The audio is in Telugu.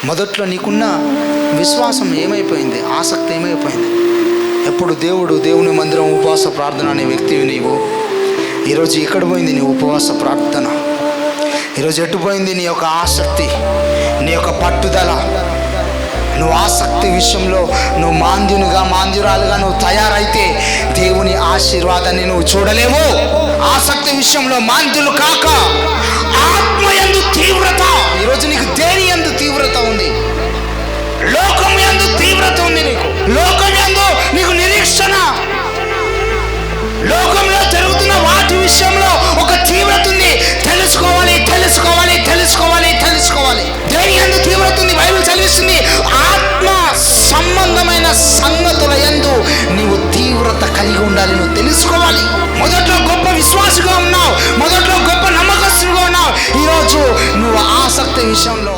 మొదట్లో నీకున్న విశ్వాసం ఏమైపోయింది? ఆసక్తి ఏమైపోయింది? ఎప్పుడు దేవుని మందిరం ఉపవాస ప్రార్థన అనే వ్యక్తివి నీవు. ఈరోజు ఎక్కడ పోయింది నీ ఉపవాస ప్రార్థన? ఈరోజు ఎటు పోయింది నీ యొక్క ఆసక్తి, నీ యొక్క పట్టుదల? నువ్వు ఆసక్తి విషయంలో నువ్వు మాంద్యురాలుగా నువ్వు తయారైతే దేవుని ఆశీర్వాదాన్ని నువ్వు చూడలేవు. ఆసక్తి విషయంలో మాంద్యులు కాక ఆత్మయందు తీవ్రత. ఈరోజు నీకు దేని యందు తీవ్రత ఉంది? లోకం యందు తీవ్రత ఉంది నీకు. లోకం యందు నీకు నిరీక్షణ. లోకంలో జరుగుతున్న వాటి విషయంలో ఒక తీవ్రత ఉంది. తెలుసుకోవాలి. దేని యందు తీవ్రత ఉంది? బైబిల్ చదివిస్తుంది, ఆత్మ సంబంధమైన సంగతుల యందు నీవు తీవ్రత కలిగి ఉండాలి. నువ్వు తెలుసుకోవాలి. మొదట్లో గొప్ప విశ్వాసిగా ఉన్నావు, మొదట్లో గొప్ప నమ్మకస్తుగా ఉన్నావు. ఈరోజు నువ్వు ఆసక్తి విషయంలో